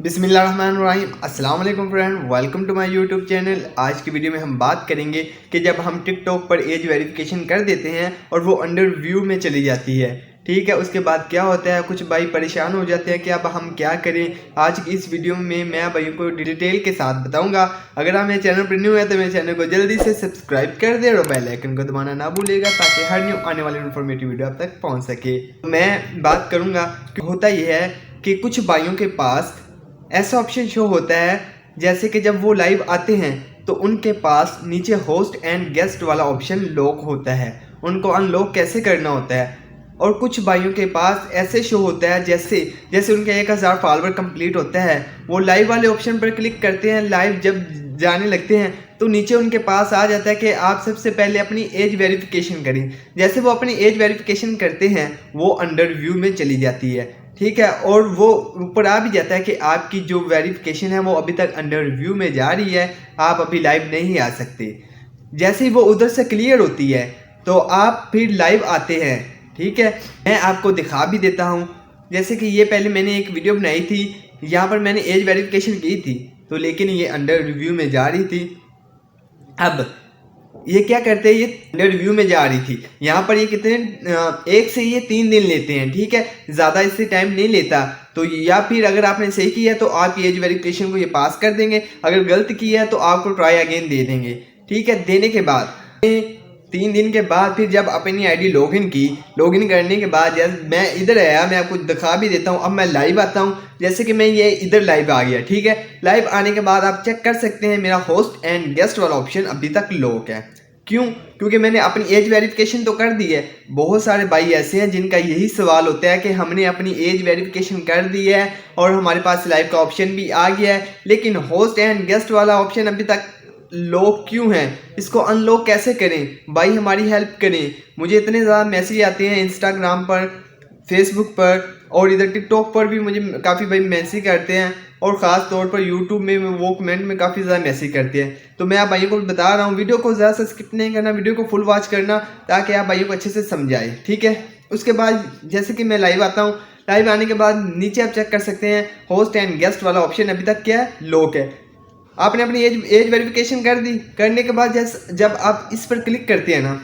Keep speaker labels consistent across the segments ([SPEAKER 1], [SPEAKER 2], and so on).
[SPEAKER 1] बिस्मिल्लाहिर्रहमानिर्रहीम। अस्सलाम वालेकुम friend, welcome to my YouTube channel. आज की वीडियो में हम बात करेंगे कि जब हम टिकटॉक पर एज वेरिफिकेशन कर देते हैं और वो अंडर व्यू में चली जाती है, ठीक है, उसके बाद क्या होता है। कुछ भाई परेशान हो जाते हैं कि अब हम क्या करें। आज की इस वीडियो में मैं भाइयों को डिटेल के साथ बताऊंगा। अगर आप मेरे चैनल पर न्यू है तो मेरे चैनल को जल्दी से सब्सक्राइब कर दे और बेल आइकन को दबाना ना भूलिएगा ताकि हर न्यू आने वाली इन्फॉर्मेटिव वीडियो आप तक पहुँच सके। मैं बात करूँगा कि होता यह है कि कुछ भाइयों के पास ऐसा ऑप्शन शो होता है जैसे कि जब वो लाइव आते हैं तो उनके पास नीचे होस्ट एंड गेस्ट वाला ऑप्शन लॉक होता है। उनको अनलॉक कैसे करना होता है। और कुछ भाइयों के पास ऐसे शो होता है जैसे जैसे उनके 1000 फॉलोवर कंप्लीट होता है, वो लाइव वाले ऑप्शन पर क्लिक करते हैं। लाइव जब जाने लगते हैं तो नीचे उनके पास आ जाता है कि आप सबसे पहले अपनी एज वेरिफिकेशन करें। जैसे वो अपनी एज वेरिफिकेशन करते हैं वो अंडर व्यू में चली जाती है, ठीक है, और वो ऊपर आ भी जाता है कि आपकी जो वेरिफिकेशन है वो अभी तक अंडर व्यू में जा रही है, आप अभी लाइव नहीं आ सकते। जैसे ही वो उधर से क्लियर होती है तो आप फिर लाइव आते हैं, ठीक है। मैं आपको दिखा भी देता हूँ। जैसे कि ये पहले मैंने एक वीडियो बनाई थी, यहाँ पर मैंने एज वेरिफिकेशन की थी तो लेकिन ये अंडर रिव्यू में जा रही थी। अब ये क्या करते हैं, ये अंडर रिव्यू में जा रही थी। यहाँ पर ये कितने 1 से ये 3 दिन लेते हैं, ठीक है, ज़्यादा इससे टाइम नहीं लेता। तो या फिर अगर आपने सही किया है तो आप एज वेरिफिकेशन को ये पास कर देंगे, अगर गलत किया है तो आपको ट्राई अगेन दे देंगे, ठीक है। देने के बाद 3 दिन के बाद फिर जब अपनी आईडी लॉगिन की, लॉगिन करने के बाद जैसे मैं इधर आया, मैं आपको दिखा भी देता हूँ। अब मैं लाइव आता हूँ, जैसे कि मैं ये इधर लाइव आ गया, ठीक है। लाइव आने के बाद आप चेक कर सकते हैं मेरा होस्ट एंड गेस्ट वाला ऑप्शन अभी तक लॉक है। क्यों? क्योंकि मैंने अपनी एज वेरिफिकेशन तो कर दी है। बहुत सारे भाई ऐसे हैं जिनका यही सवाल होता है कि हमने अपनी एज वेरिफिकेशन कर दी है और हमारे पास लाइव का ऑप्शन भी आ गया है, लेकिन होस्ट एंड गेस्ट वाला ऑप्शन अभी तक लॉक क्यों है, इसको अनलॉक कैसे करें। भाई हमारी हेल्प करें। मुझे इतने ज़्यादा मैसेज आते हैं इंस्टाग्राम पर, फेसबुक पर और इधर टिकटॉक पर भी मुझे काफ़ी भाई मैसेज करते हैं, और ख़ास तौर पर यूट्यूब में वो कमेंट में काफ़ी ज़्यादा मैसेज करते हैं। तो मैं आप भाइयों को बता रहा हूँ, वीडियो को ज़्यादा से स्किप नहीं करना, वीडियो को फुल वॉच करना ताकि आप भाइयों को अच्छे से समझाए, ठीक है। उसके बाद जैसे कि मैं लाइव आता हूँ, लाइव आने के बाद नीचे आप चेक कर सकते हैं होस्ट एंड गेस्ट वाला ऑप्शन अभी तक क्या है, लॉक है। आपने अपनी एज वेरिफिकेशन कर दी, करने के बाद जब आप इस पर क्लिक करते हैं ना,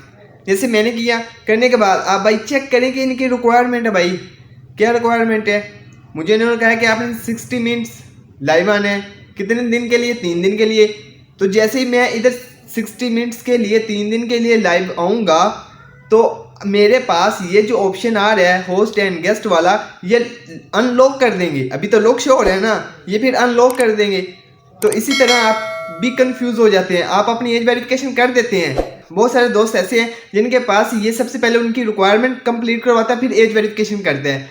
[SPEAKER 1] जैसे मैंने किया, करने के बाद आप भाई चेक करें कि इनकी रिक्वायरमेंट है। भाई क्या रिक्वायरमेंट है, मुझे इन्होंने कहा कि आपने 60 मिनट्स लाइव आना है। कितने दिन के लिए? 3 दिन के लिए। तो जैसे ही मैं इधर 60 मिनट्स के लिए 3 दिन के लिए लाइव आऊँगा तो मेरे पास ये जो ऑप्शन आ रहा है होस्ट एंड गेस्ट वाला, ये अनलॉक कर देंगे। अभी तो लॉक शो हो रहा है ना, ये फिर अनलॉक कर देंगे। तो इसी तरह आप भी कंफ्यूज हो जाते हैं, आप अपनी एज वेरिफिकेशन कर देते हैं। बहुत सारे दोस्त ऐसे हैं जिनके पास ये सबसे पहले उनकी रिक्वायरमेंट कंप्लीट करवाता है, फिर एज वेरिफिकेशन करते हैं।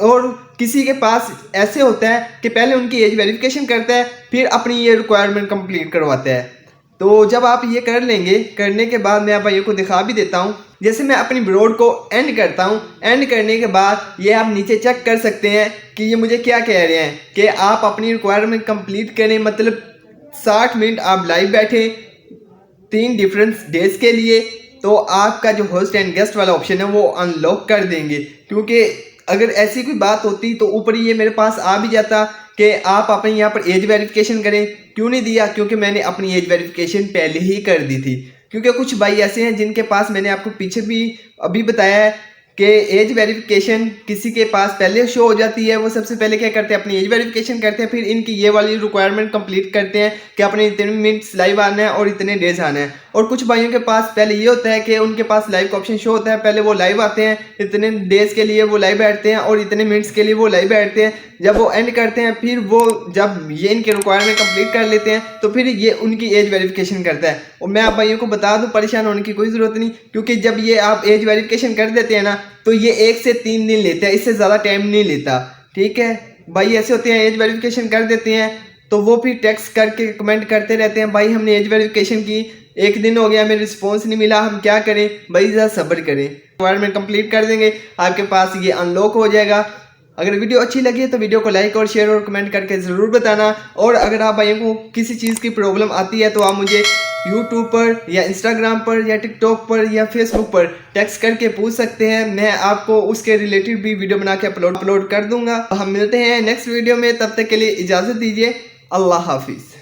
[SPEAKER 1] और किसी के पास ऐसे होता है कि पहले उनकी एज वेरिफिकेशन करता है फिर अपनी ये रिक्वायरमेंट कंप्लीट करवाता है। तो जब आप ये कर लेंगे, करने के बाद मैं आप भाइयों को दिखा भी देता हूँ। जैसे मैं अपनी ब्रॉड को एंड करता हूँ, एंड करने के बाद ये आप नीचे चेक कर सकते हैं कि ये मुझे क्या कह रहे हैं कि आप अपनी रिक्वायरमेंट कंप्लीट करें, मतलब 60 मिनट आप लाइव बैठे 3 डिफरेंट डेज के लिए, तो आपका जो होस्ट एंड गेस्ट वाला ऑप्शन है वो अनलॉक कर देंगे। क्योंकि अगर ऐसी कोई बात होती तो ऊपर ये मेरे पास आ भी जाता कि आप अपने यहाँ पर एज वेरिफिकेशन करें। क्यों नहीं दिया? क्योंकि मैंने अपनी एज वेरिफिकेशन पहले ही कर दी थी। क्योंकि कुछ भाई ऐसे हैं जिनके पास, मैंने आपको पीछे भी अभी बताया है कि एज वेरिफिकेशन किसी के पास पहले शो हो जाती है। वो सबसे पहले क्या करते हैं, अपनी एज वेरिफिकेशन करते हैं, फिर इनकी ये वाली रिक्वायरमेंट कंप्लीट करते हैं कि अपने इतने मिनट्स लाइव आना है और इतने डेज आना है। और कुछ भाइयों के पास पहले ये होता है कि उनके पास लाइव का ऑप्शन शो होता है, पहले वो लाइव आते हैं, इतने डेज के लिए वो लाइव बैठते हैं और इतने मिनट्स के लिए वो लाइव बैठते हैं। जब वो एंड करते हैं फिर वो जब ये इनके रिक्वायरमेंट कंप्लीट कर लेते हैं तो फिर ये उनकी एज वेरिफिकेशन करता है। और मैं आप भाइयों को बता दूं, परेशान होने की कोई ज़रूरत नहीं, क्योंकि जब ये आप एज वेरिफिकेशन कर देते हैं ना तो ये 1 से 3 दिन लेता है, इससे ज़्यादा टाइम नहीं लेता, ठीक है। भाई ऐसे होते हैं एज वेरिफिकेशन कर देते हैं तो वो फिर टेक्स्ट करके कमेंट करते रहते हैं, भाई हमने एज वेरिफिकेशन की 1 दिन हो गया, हमें रिस्पॉन्स नहीं मिला, हम क्या करें। भाई ज़रा सब्र करें, रिक्वायरमेंट कंप्लीट कर देंगे, आपके पास ये अनलॉक हो जाएगा। अगर वीडियो अच्छी लगी तो वीडियो को लाइक और शेयर और कमेंट करके ज़रूर बताना। और अगर आप भाइयों को किसी चीज़ की प्रॉब्लम आती है तो आप मुझे यूट्यूब पर या इंस्टाग्राम पर या टिकटॉक पर या फेसबुक पर टेक्स्ट करके पूछ सकते हैं। मैं आपको उसके रिलेटेड भी वीडियो बना के अपलोड कर दूंगा। हम मिलते हैं नेक्स्ट वीडियो में, तब तक के लिए इजाज़त दीजिए। अल्लाह हाफिज़।